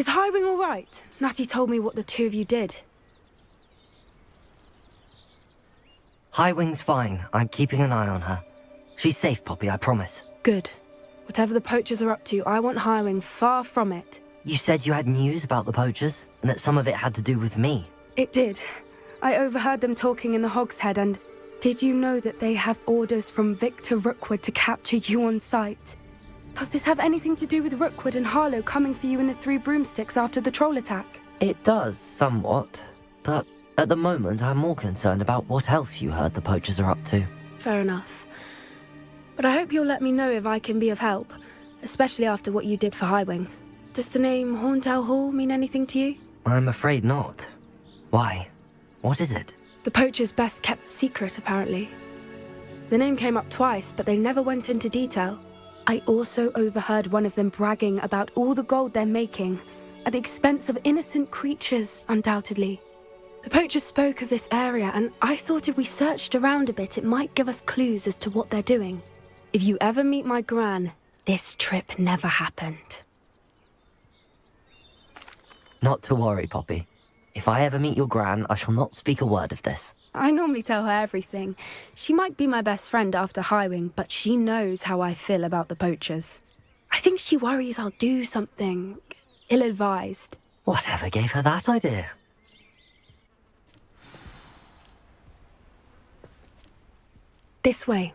Is Highwing all right? Natty told me what the two of you did. Highwing's fine. I'm keeping an eye on her. She's safe, Poppy, I promise. Good. Whatever the poachers are up to, I want Highwing far from it. You said you had news about the poachers, and that some of it had to do with me. It did. I overheard them talking in the Hogshead, and did you know that they have orders from Victor Rookwood to capture you on sight? Does this have anything to do with Rookwood and Harlow coming for you in the Three Broomsticks after the troll attack? It does, somewhat. But at the moment, I'm more concerned about what else you heard the poachers are up to. Fair enough. But I hope you'll let me know if I can be of help, especially after what you did for Highwing. Does the name Horntail Hall mean anything to you? I'm afraid not. Why? What is it? The poachers' best-kept secret, apparently. The name came up twice, but they never went into detail. I also overheard one of them bragging about all the gold they're making, at the expense of innocent creatures, undoubtedly. The poachers spoke of this area, and I thought if we searched around a bit, it might give us clues as to what they're doing. If you ever meet my gran, this trip never happened. Not to worry, Poppy. If I ever meet your gran, I shall not speak a word of this. I normally tell her everything. She might be my best friend after Highwing, but she knows how I feel about the poachers. I think she worries I'll do something ill-advised. Whatever gave her that idea? This way.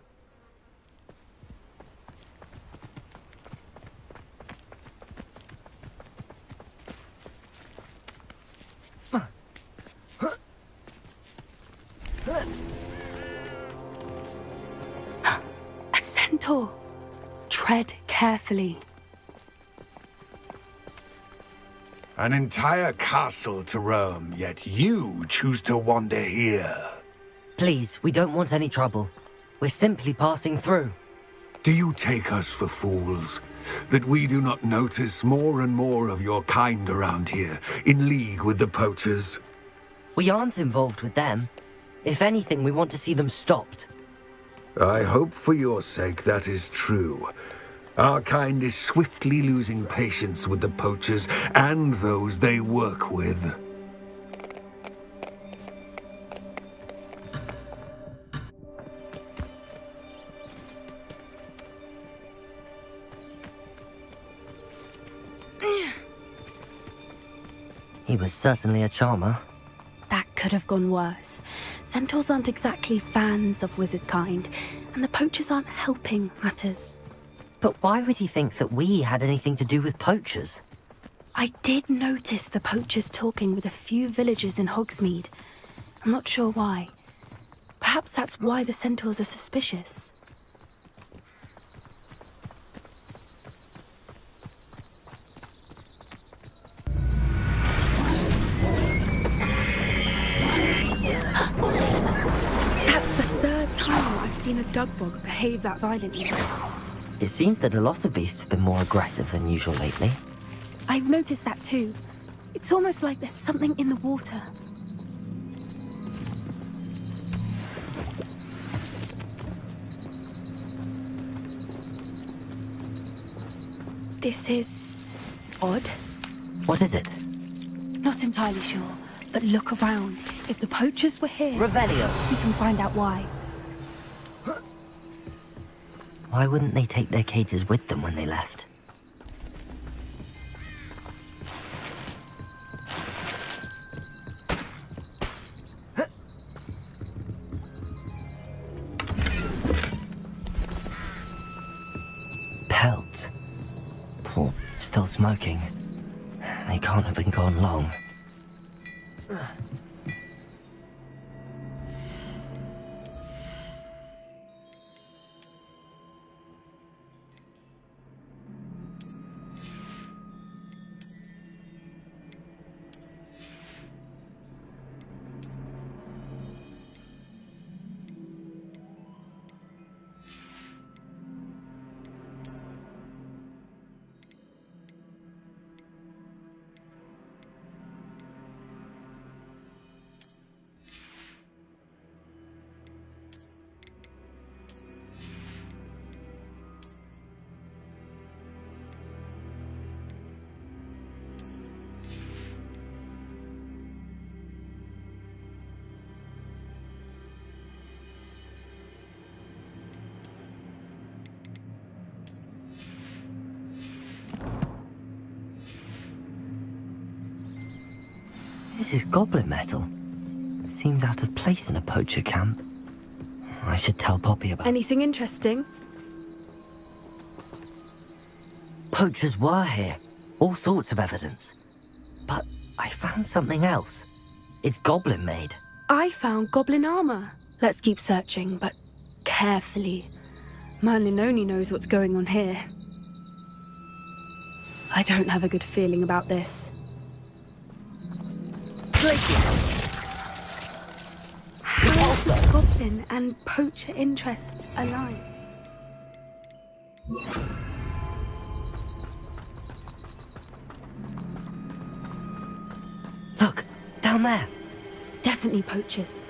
A centaur. Tread carefully. An entire castle to roam, yet you choose to wander here. Please, we don't want any trouble. We're simply passing through. Do you take us for fools? That we do not notice more and more of your kind around here, in league with the poachers? We aren't involved with them. If anything, we want to see them stopped. I hope for your sake that is true. Our kind is swiftly losing patience with the poachers and those they work with. He was certainly a charmer. That could have gone worse. Centaurs aren't exactly fans of wizard kind, and the poachers aren't helping matters. But why would he think that we had anything to do with poachers? I did notice the poachers talking with a few villagers in Hogsmeade. I'm not sure why. Perhaps that's why the centaurs are suspicious. That's the third time I've seen a dugbog behave that violently. It seems that a lot of beasts have been more aggressive than usual lately. I've noticed that too. It's almost like there's something in the water. This is odd. What is it? Not entirely sure, but look around. If the poachers were here, Revelio. we can find out why. Why wouldn't they take their cages with them when they left? Pelt. Poor, still smoking. They can't have been gone long. This is goblin metal. Seems out of place in a poacher camp. I should tell Poppy about it. Anything interesting? Poachers were here. All sorts of evidence. But I found something else. It's goblin made. I found goblin armor. Let's keep searching, but carefully. Merlin only knows what's going on here. I don't have a good feeling about this. How do goblin and poacher interests align? Look, down there. Definitely poachers.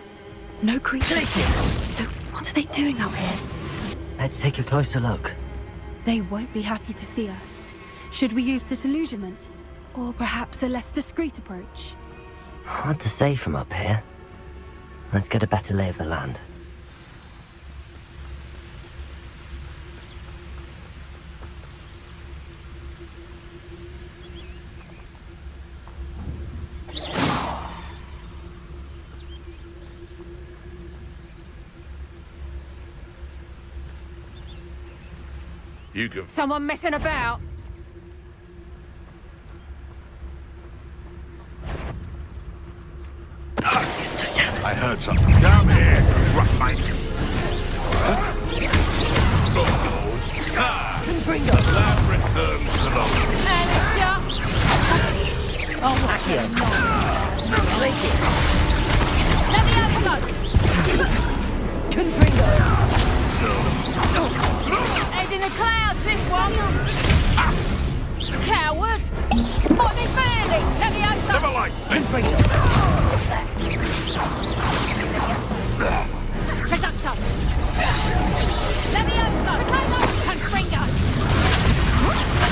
No creatures. So what are they doing out here? Let's take a closer look. They won't be happy to see us. Should we use disillusionment? Or perhaps a less discreet approach? Hard to say from up here. Let's get a better lay of the land. You can. Someone messing about? I heard something. Down here, rough mate. The lab returns to the... Alicia! Oh, whack him. Let me have a go! Head in the clouds, this one! Coward! Might be fairly! Let me have Never some! like Producto! Let me have some! Potato! Confringo!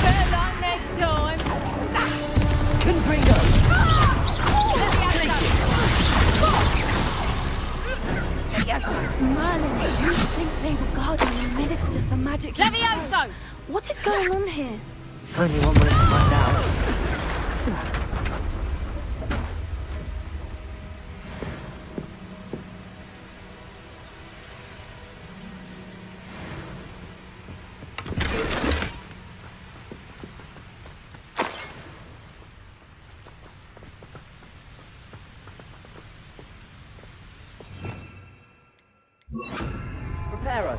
Better luck next time! Confringo! Let me have some! Merlin, you think they were guarding the Minister for Magic? Levioso! What is going on here? If only one way to find out. Reparo.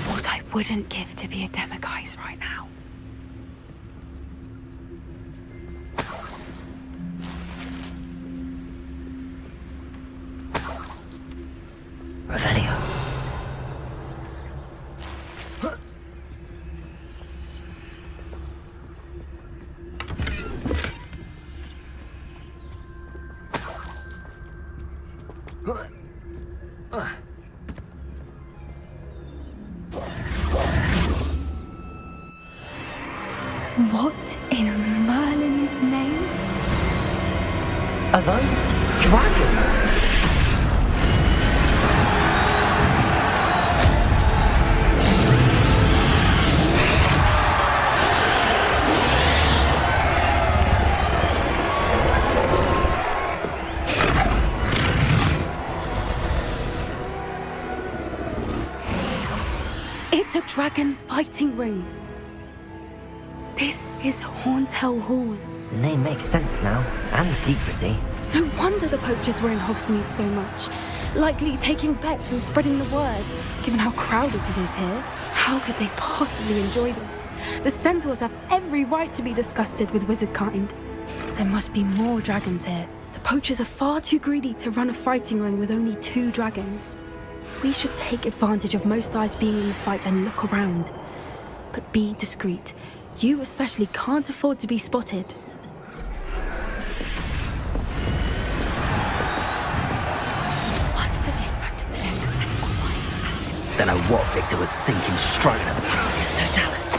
What I wouldn't give to be a demiguise right now. Revelio. What in Merlin's name? Are those dragons? It's a dragon fighting ring. This is Hauntel Hall. The name makes sense now, and the secrecy. No wonder the poachers were in Hogsmeade so much. Likely taking bets and spreading the word. Given how crowded it is here, how could they possibly enjoy this? The centaurs have every right to be disgusted with wizard kind. There must be more dragons here. The poachers are far too greedy to run a fighting ring with only 2 dragons. We should take advantage of most eyes being in the fight and look around. But be discreet. You especially can't afford to be spotted. One foot in front of the next and quiet as it. Don't know what Victor was sinking straight at the previous totalis.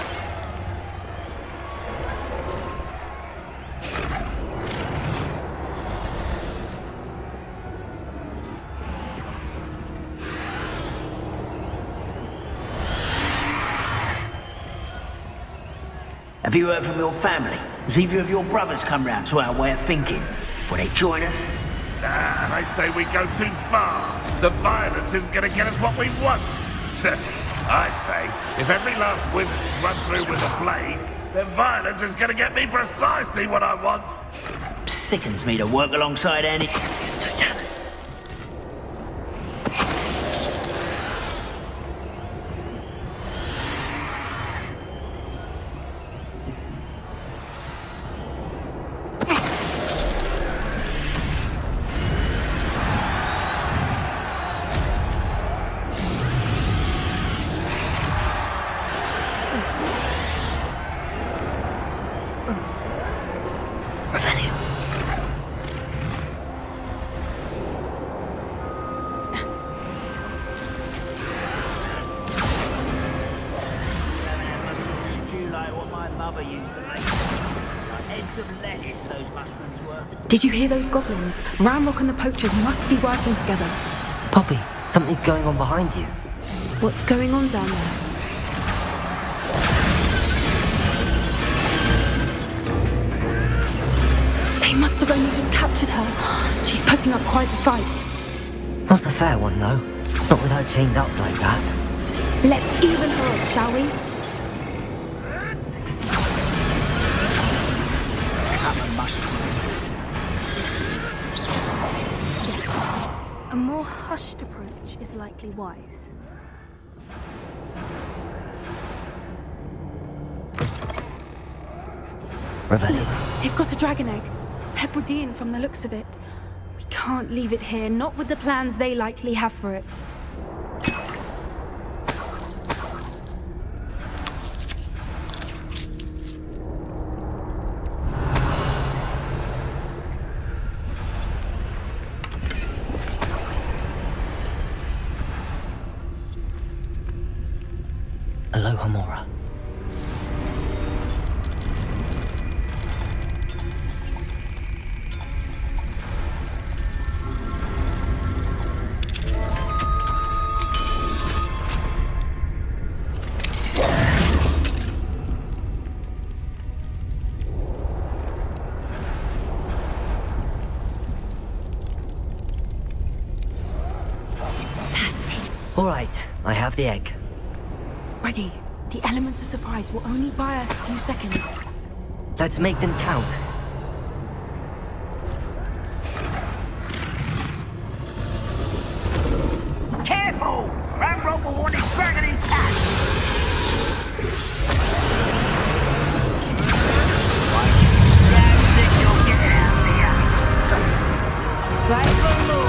Have you heard from your family? Has either of your brothers come round to our way of thinking? Will they join us? Nah, I say we go too far. The violence isn't going to get us what we want. I say, if every last wizard is run through with a blade, then violence is going to get me precisely what I want. Sickens me to work alongside any... Mr. Dallas. Did you hear those goblins? Ramrock and the poachers must be working together. Poppy, something's going on behind you. What's going on down there? They must have only just captured her. She's putting up quite the fight. Not a fair one, though. Not with her chained up like that. Let's even her up, shall we? Yes. A more hushed approach is likely wise. Revelio. They've got a dragon egg. Hebridean from the looks of it. We can't leave it here, not with the plans they likely have for it. Aloha Mora. That's it. All right, I have the egg. Ready. The element of surprise will only buy us a few seconds. Let's make them count. Careful! Ramrock will want his dragon intact! Don't think you'll get out of here! Right below!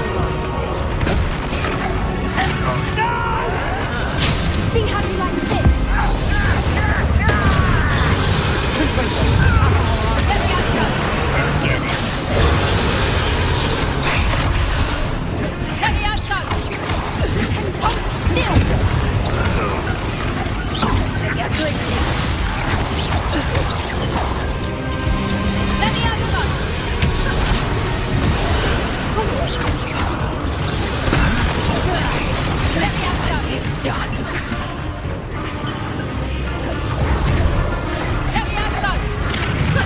See how you like this? Let's get it. Let me outside! Let me outside! Let me outside! Done. Let me outside! Let me outside!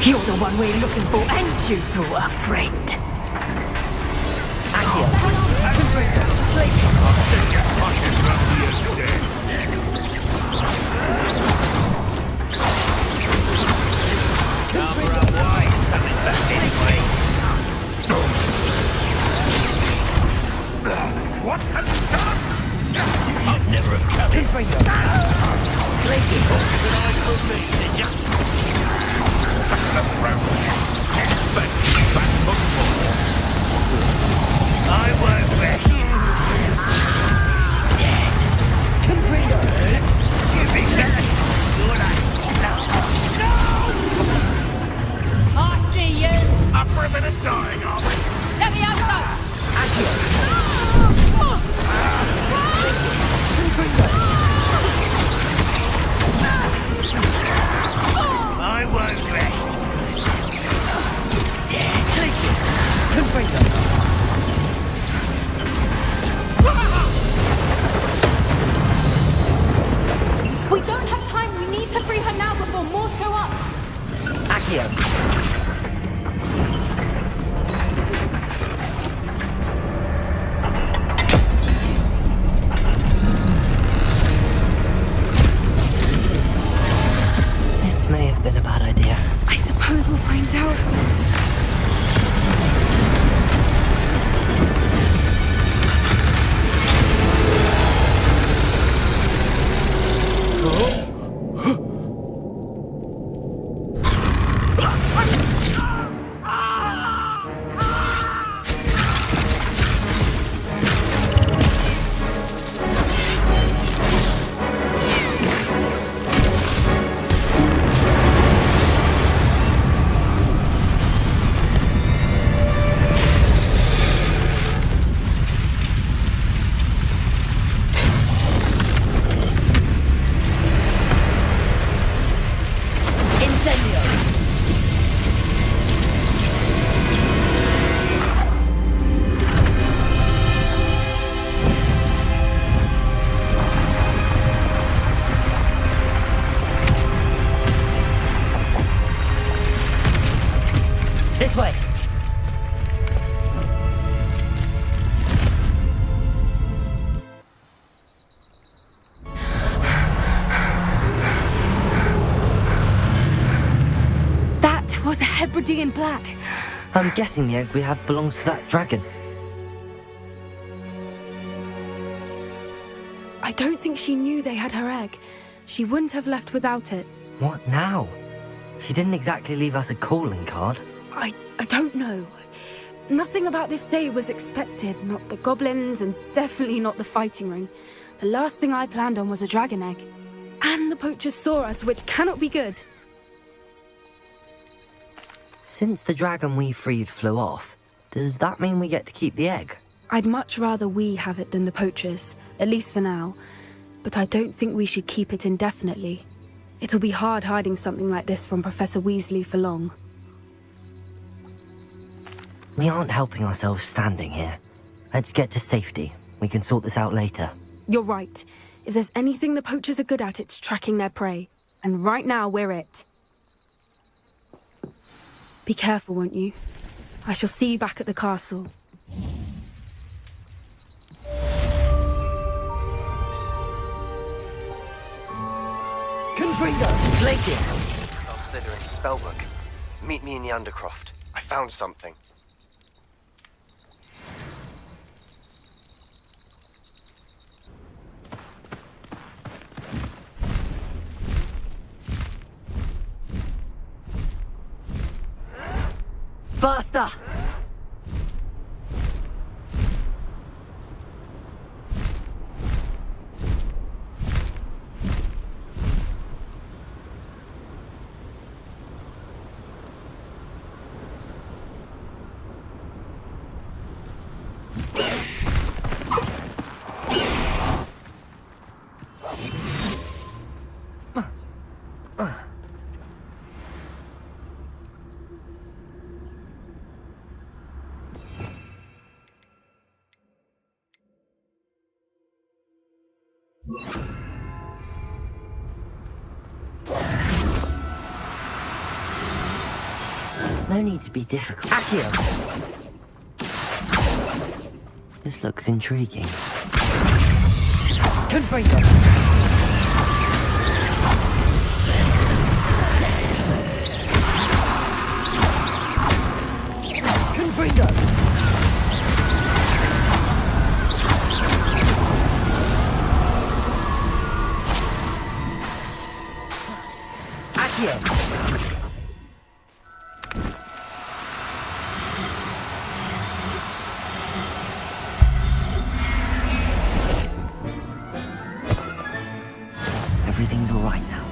You're the one we're looking for, and you brought a friend. What have you done? I'd never have come in. I won't rest. He's dead. You'd be better. I see Accio! This may have been a bad idea. I suppose we'll find out. This way! That was a Hebridean black. I'm guessing the egg we have belongs to that dragon. I don't think she knew they had her egg. She wouldn't have left without it. What now? She didn't exactly leave us a calling card. I don't know. Nothing about this day was expected. Not the goblins, and definitely not the fighting ring. The last thing I planned on was a dragon egg. And the poachers saw us, which cannot be good. Since the dragon we freed flew off, does that mean we get to keep the egg? I'd much rather we have it than the poachers, at least for now. But I don't think we should keep it indefinitely. It'll be hard hiding something like this from Professor Weasley for long. We aren't helping ourselves standing here. Let's get to safety. We can sort this out later. You're right. If there's anything the poachers are good at, it's tracking their prey. And right now, we're it. Be careful, won't you? I shall see you back at the castle. Confringo! Glacius! Considering spellbook. Meet me in the Undercroft. I found something. Faster! No need to be difficult. Accio! This looks intriguing. Confringo! Confringo! Accio! Everything's all right now.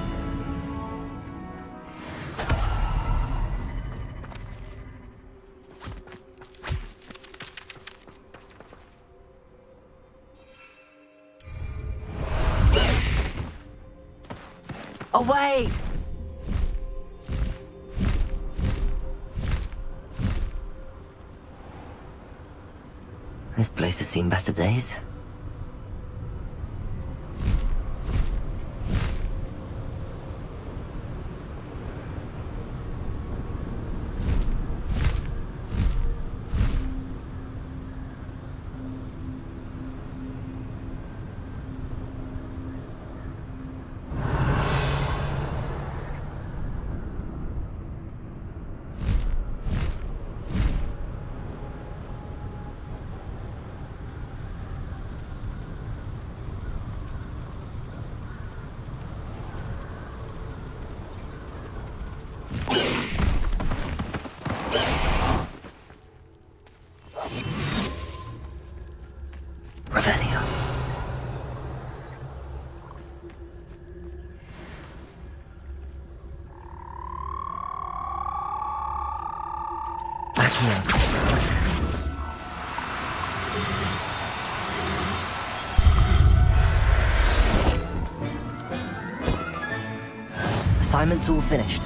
Away! This place has seen better days. Accio. Assignment's all finished.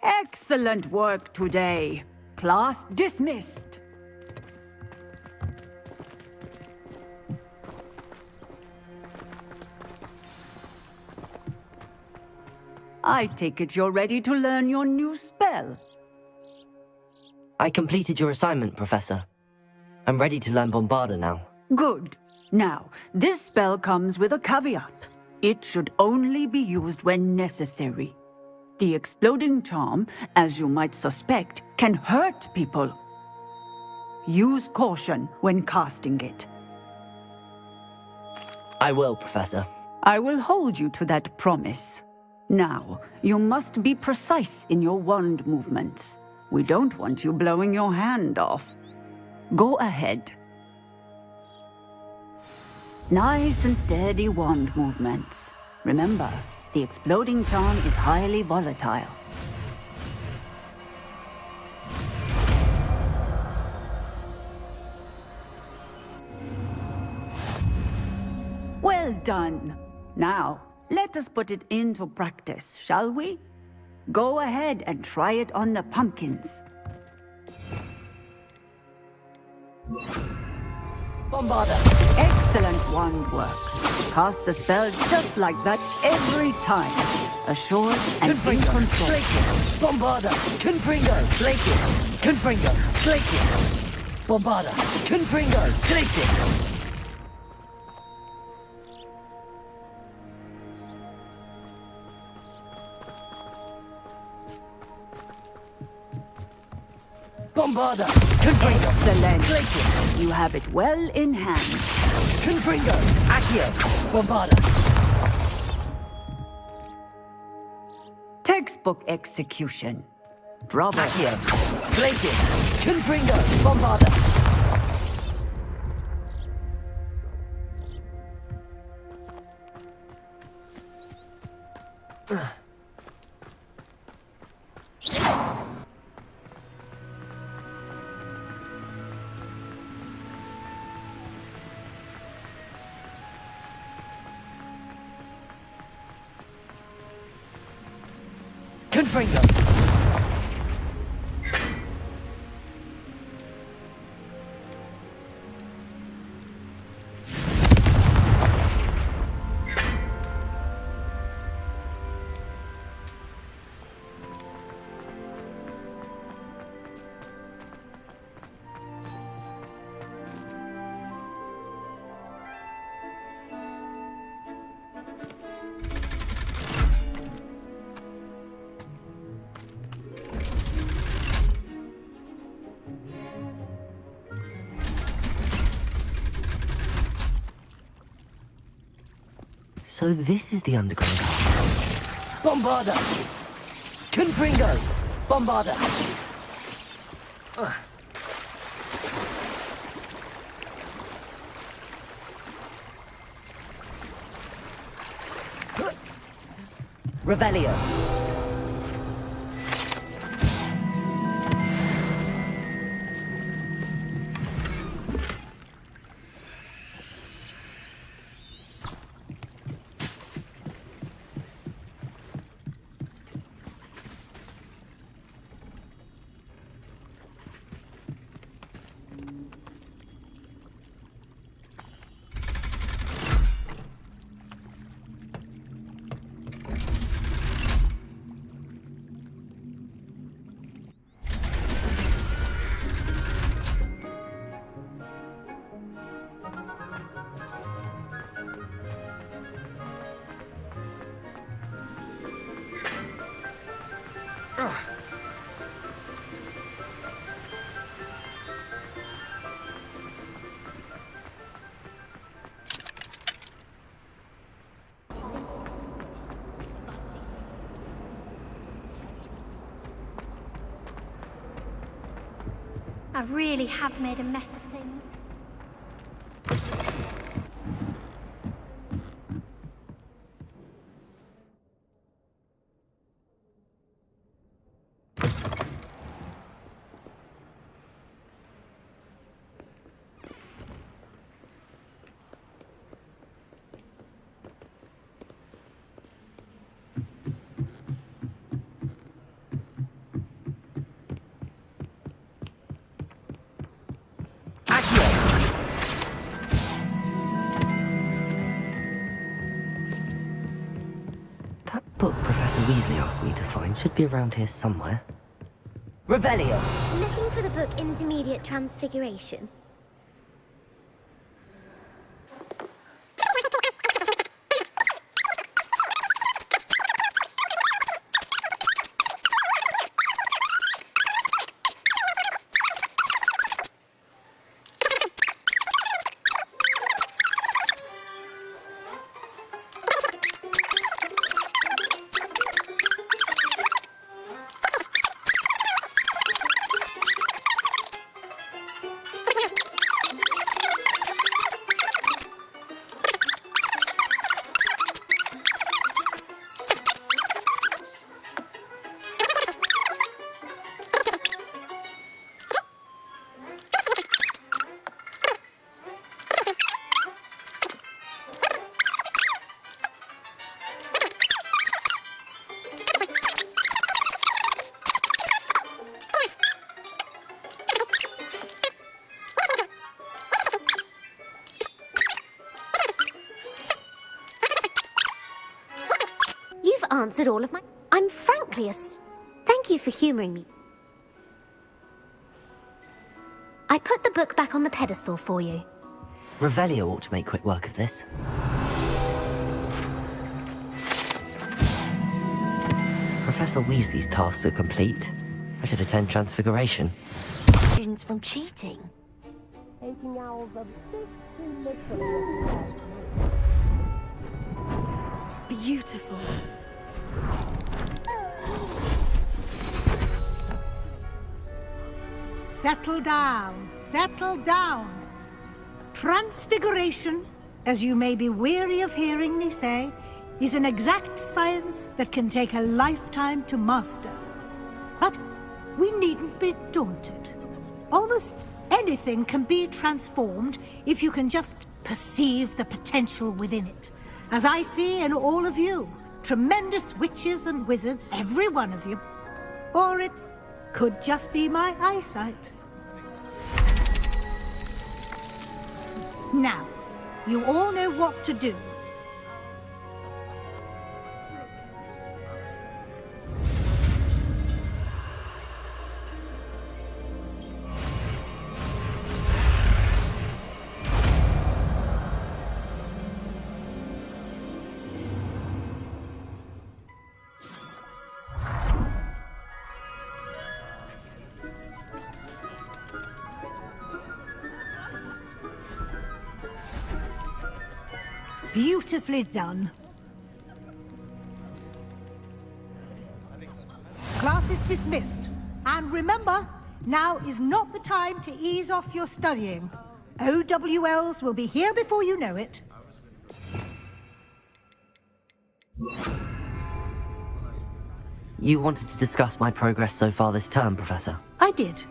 Excellent work today. Class dismissed. I take it you're ready to learn your new spell. I completed your assignment, Professor. I'm ready to learn Bombarda now. Good. Now, this spell comes with a caveat. It should only be used when necessary. The exploding charm, as you might suspect, can hurt people. Use caution when casting it. I will, Professor. I will hold you to that promise. Now, you must be precise in your wand movements. We don't want you blowing your hand off. Go ahead. Nice and steady wand movements. Remember, the exploding charm is highly volatile. Well done. Now, let us put it into practice, shall we? Go ahead and try it on the pumpkins. Bombarda! Excellent wand work. Cast the spell just like that every time. Assured and in control. Glacius! Bombarda! Confringo! Glacius! Confringo! Glacius! Bombarda! Confringo! Glacius! Bombarda! Confringo! Excellent. Glacius! You have it well in hand. Confringo! Accio! Bombarda! Textbook execution. Bravo. Accio! Glacius! Confringo! Bombarda! Confringo! So this is the underground castle. Bombarda! Confringo! Bombarda! Revelio. I really have made a mess of things. That book Professor Weasley asked me to find should be around here somewhere. Revelio. Looking for the book Intermediate Transfiguration? You've answered all of my... I'm frankly Thank you for humoring me. I put the book back on the pedestal for you. Revelio ought to make quick work of this. Professor Weasley's tasks are complete. I should attend Transfiguration. Students from cheating. Taking owls a bit too literally. Beautiful. Settle down, settle down. Transfiguration, as you may be weary of hearing me say, is an exact science that can take a lifetime to master. But we needn't be daunted. Almost anything can be transformed if you can just perceive the potential within it. As I see in all of you, tremendous witches and wizards, every one of you. Or it could just be my eyesight. Now, you all know what to do. Beautifully done. Class is dismissed. And remember, now is not the time to ease off your studying. OWLs will be here before you know it. You wanted to discuss my progress so far this term, Professor? I did.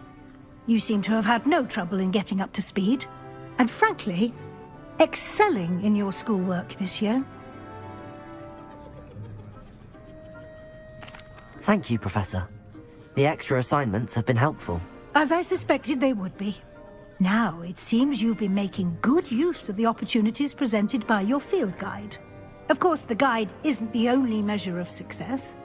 You seem to have had no trouble in getting up to speed. And frankly, excelling in your schoolwork this year. Thank you, Professor. The extra assignments have been helpful. As I suspected they would be. Now, it seems you've been making good use of the opportunities presented by your field guide. Of course, the guide isn't the only measure of success.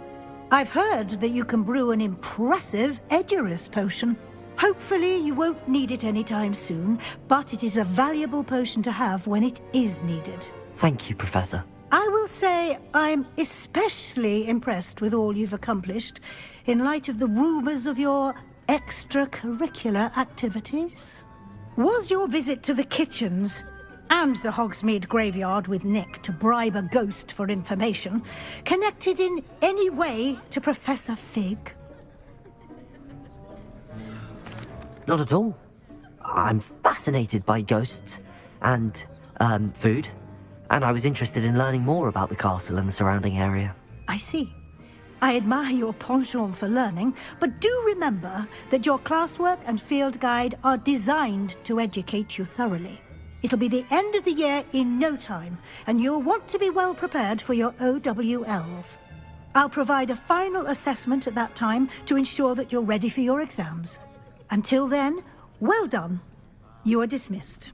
I've heard that you can brew an impressive Edurus potion. Hopefully, you won't need it anytime soon, but it is a valuable potion to have when it is needed. Thank you, Professor. I will say I'm especially impressed with all you've accomplished in light of the rumors of your extracurricular activities. Was your visit to the kitchens and the Hogsmeade graveyard with Nick to bribe a ghost for information connected in any way to Professor Fig? Not at all. I'm fascinated by ghosts and, food, and I was interested in learning more about the castle and the surrounding area. I see. I admire your penchant for learning, but do remember that your classwork and field guide are designed to educate you thoroughly. It'll be the end of the year in no time, and you'll want to be well prepared for your OWLs. I'll provide a final assessment at that time to ensure that you're ready for your exams. Until then, well done. You are dismissed.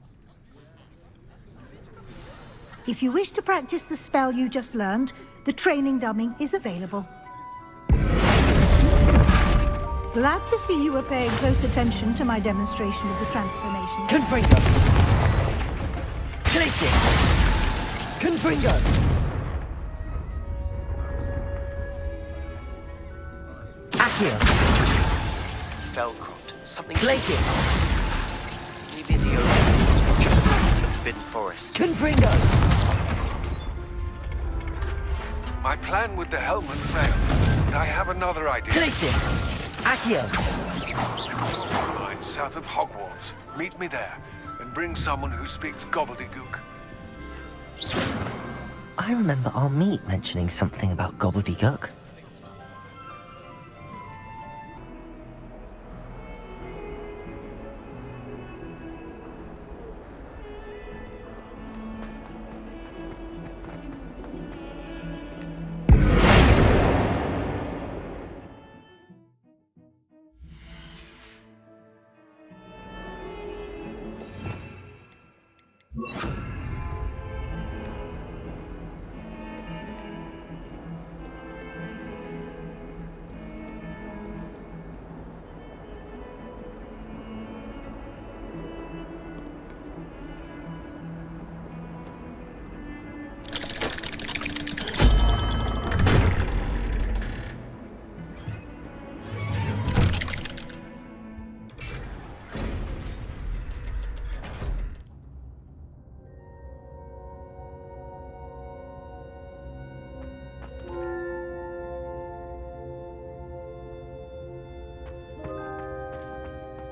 If you wish to practice the spell you just learned, the training dummy is available. Glad to see you were paying close attention to my demonstration of the transformation. Confringo! Glacius! Confringo! Accio! Velcroft. Something... Glacius! Maybe the open just through the Forbidden Forest. Confringo! My plan with the helmet failed, but I have another idea. Glacius! Accio! Mine south of Hogwarts. Meet me there, and bring someone who speaks gobbledygook. I remember our meet mentioning something about gobbledygook.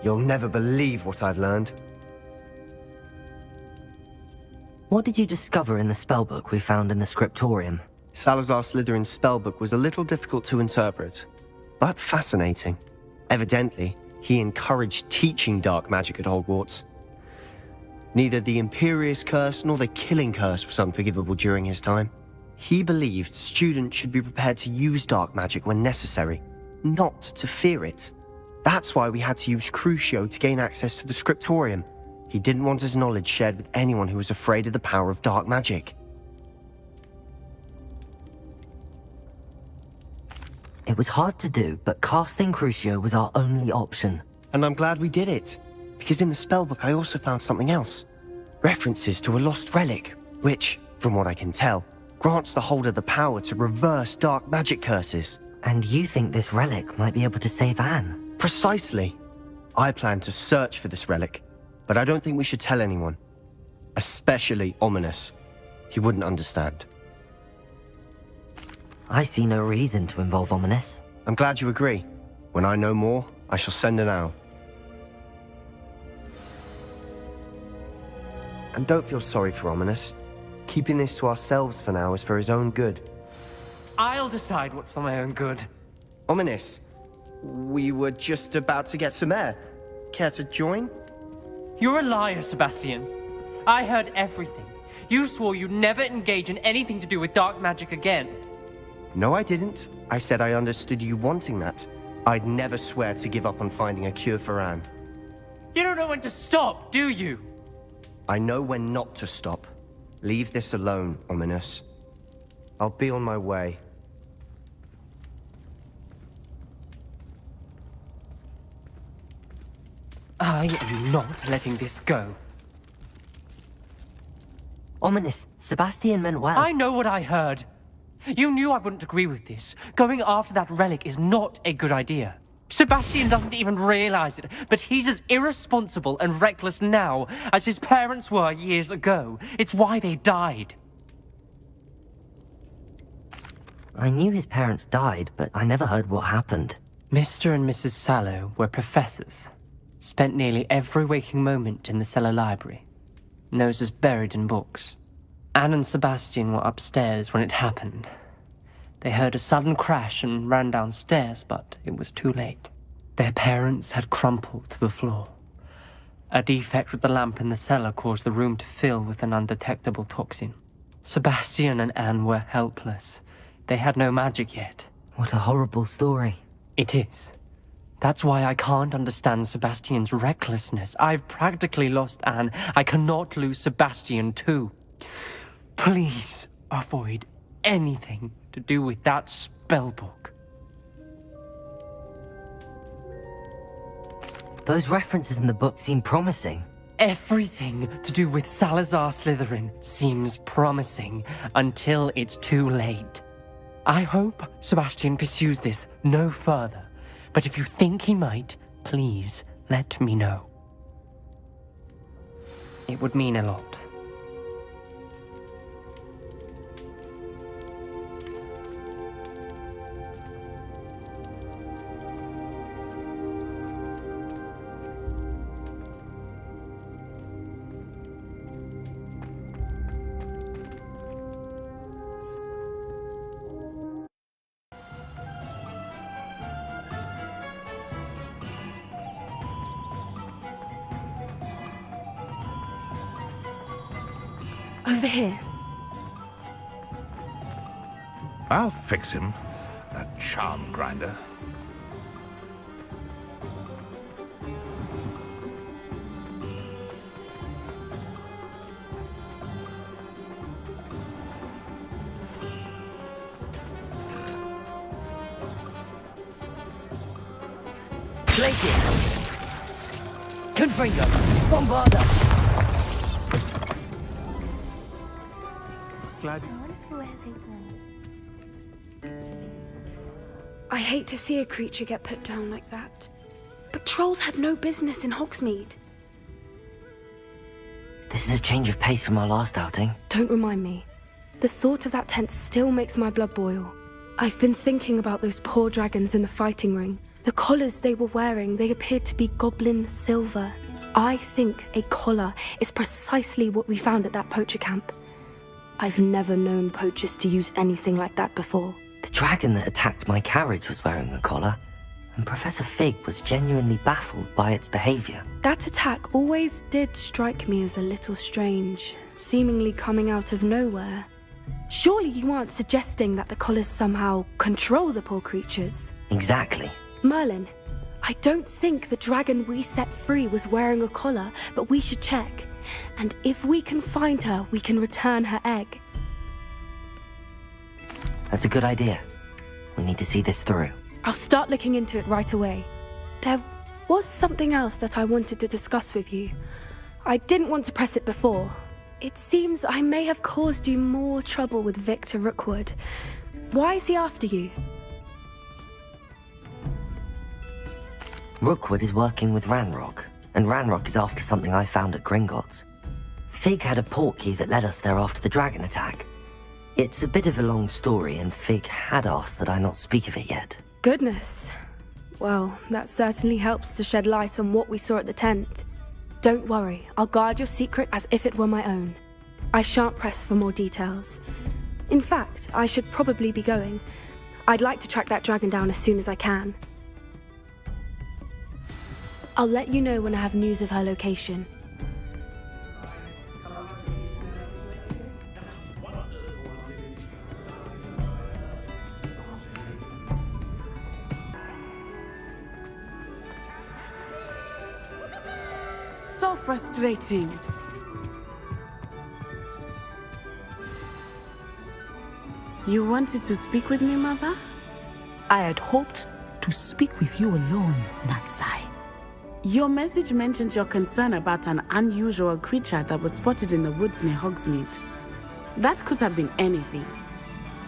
You'll never believe what I've learned. What did you discover in the spellbook we found in the scriptorium? Salazar Slytherin's spellbook was a little difficult to interpret, but fascinating. Evidently, he encouraged teaching dark magic at Hogwarts. Neither the Imperious Curse nor the Killing Curse was unforgivable during his time. He believed students should be prepared to use dark magic when necessary, not to fear it. That's why we had to use Crucio to gain access to the scriptorium. He didn't want his knowledge shared with anyone who was afraid of the power of dark magic. It was hard to do, but casting Crucio was our only option. And I'm glad we did it, because in the spellbook I also found something else. References to a lost relic, which, from what I can tell, grants the holder the power to reverse dark magic curses. And you think this relic might be able to save Anne? Precisely. I plan to search for this relic, but I don't think we should tell anyone. Especially Ominous. He wouldn't understand. I see no reason to involve Ominous. I'm glad you agree. When I know more, I shall send an owl. And don't feel sorry for Ominous. Keeping this to ourselves for now is for his own good. I'll decide what's for my own good. Ominous, we were just about to get some air. Care to join? You're a liar, Sebastian. I heard everything. You swore you'd never engage in anything to do with dark magic again. No, I didn't. I said I understood you wanting that. I'd never swear to give up on finding a cure for Anne. You don't know when to stop, do you? I know when not to stop. Leave this alone, Ominous. I'll be on my way. I am not letting this go. Ominous, Sebastian meant well. I know what I heard. You knew I wouldn't agree with this. Going after that relic is not a good idea. Sebastian doesn't even realize it, but he's as irresponsible and reckless now as his parents were years ago. It's why they died. I knew his parents died, but I never heard what happened. Mr. and Mrs. Sallow were professors. Spent nearly every waking moment in the cellar library. Noses buried in books. Anne and Sebastian were upstairs when it happened. They heard a sudden crash and ran downstairs, but it was too late. Their parents had crumpled to the floor. A defect with the lamp in the cellar caused the room to fill with an undetectable toxin. Sebastian and Anne were helpless. They had no magic yet. What a horrible story. It is. That's why I can't understand Sebastian's recklessness. I've practically lost Anne. I cannot lose Sebastian too. Please avoid anything to do with that spellbook. Those references in the book seem promising. Everything to do with Salazar Slytherin seems promising until it's too late. I hope Sebastian pursues this no further, but if you think he might, please let me know. It would mean a lot. Over here. I'll fix him, that charm grinder. Places! Confringo! Bombarda! Glad. I hate to see a creature get put down like that. But trolls have no business in Hogsmeade. This is a change of pace from our last outing. Don't remind me. The thought of that tent still makes my blood boil. I've been thinking about those poor dragons in the fighting ring. The collars they were wearing, they appeared to be goblin silver. I think a collar is precisely what we found at that poacher camp. I've never known poachers to use anything like that before. The dragon that attacked my carriage was wearing a collar, and Professor Fig was genuinely baffled by its behavior. That attack always did strike me as a little strange, seemingly coming out of nowhere. Surely you aren't suggesting that the collars somehow control the poor creatures? Exactly. Merlin, I don't think the dragon we set free was wearing a collar, but we should check. And if we can find her, we can return her egg. That's a good idea. We need to see this through. I'll start looking into it right away. There was something else that I wanted to discuss with you. I didn't want to press it before. It seems I may have caused you more trouble with Victor Rookwood. Why is he after you? Rookwood is working with Ranrock, and Ranrock is after something I found at Gringotts. Fig had a portkey that led us there after the dragon attack. It's a bit of a long story, and Fig had asked that I not speak of it yet. Goodness. Well, that certainly helps to shed light on what we saw at the tent. Don't worry, I'll guard your secret as if it were my own. I shan't press for more details. In fact, I should probably be going. I'd like to track that dragon down as soon as I can. I'll let you know when I have news of her location. So frustrating. You wanted to speak with me, Mother? I had hoped to speak with you alone, Natsai. Your message mentioned your concern about an unusual creature that was spotted in the woods near Hogsmeade. That could have been anything.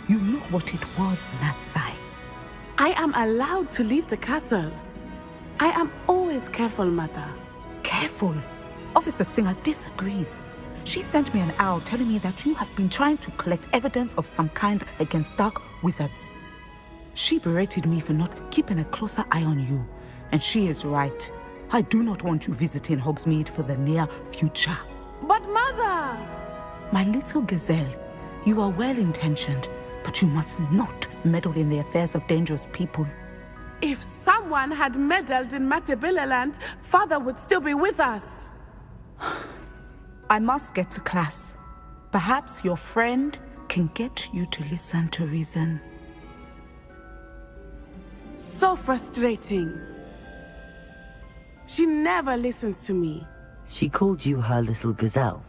You know what it was, Natsai. I am allowed to leave the castle. I am always careful, Mother. Careful. Officer Singer disagrees. She sent me an owl telling me that you have been trying to collect evidence of some kind against dark wizards. She berated me for not keeping a closer eye on you, and she is right. I do not want you visiting Hogsmeade for the near future. But Mother! My little gazelle, you are well-intentioned, but you must not meddle in the affairs of dangerous people. If someone had meddled in Matabeleland, Father would still be with us. I must get to class. Perhaps your friend can get you to listen to reason. So frustrating. She never listens to me. She called you her little gazelle.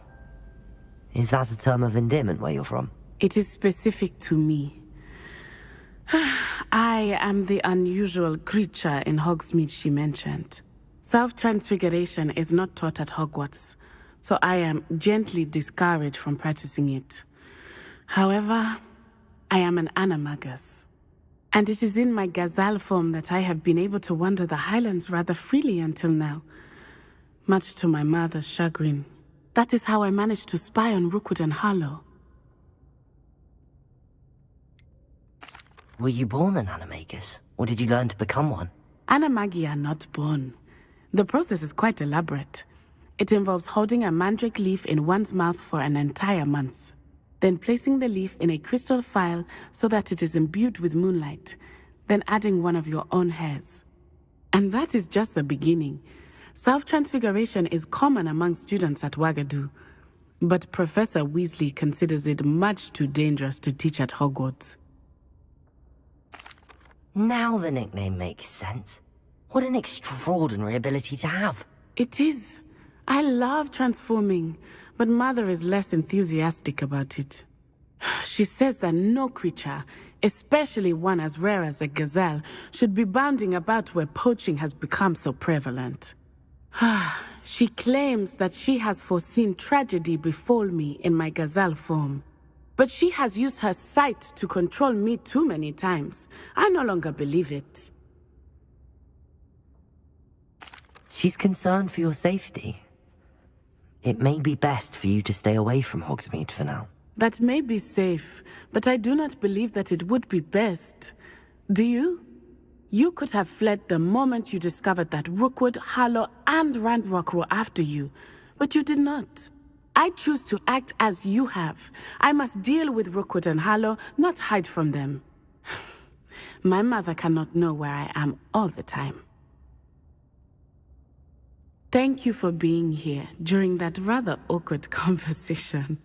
Is that a term of endearment where you're from? It is specific to me. I am the unusual creature in Hogsmeade she mentioned. Self-transfiguration is not taught at Hogwarts, so I am gently discouraged from practicing it. However, I am an animagus, and it is in my gazelle form that I have been able to wander the Highlands rather freely until now, much to my mother's chagrin. That is how I managed to spy on Rookwood and Harlow. Were you born an animagus, or did you learn to become one? Animagi are not born. The process is quite elaborate. It involves holding a mandrake leaf in one's mouth for an entire month, then placing the leaf in a crystal phial so that it is imbued with moonlight, then adding one of your own hairs. And that is just the beginning. Self-transfiguration is common among students at Wagadu, but Professor Weasley considers it much too dangerous to teach at Hogwarts. Now the nickname makes sense. What an extraordinary ability to have. It is. I love transforming, but Mother is less enthusiastic about it. She says that no creature, especially one as rare as a gazelle, should be bounding about where poaching has become so prevalent. She claims that she has foreseen tragedy befall me in my gazelle form. But she has used her sight to control me too many times. I no longer believe it. She's concerned for your safety. It may be best for you to stay away from Hogsmeade for now. That may be safe, but I do not believe that it would be best. Do you? You could have fled the moment you discovered that Rookwood, Harlow, and Ranrock were after you, but you did not. I choose to act as you have. I must deal with Rookwood and Harlow, not hide from them. My mother cannot know where I am all the time. Thank you for being here during that rather awkward conversation.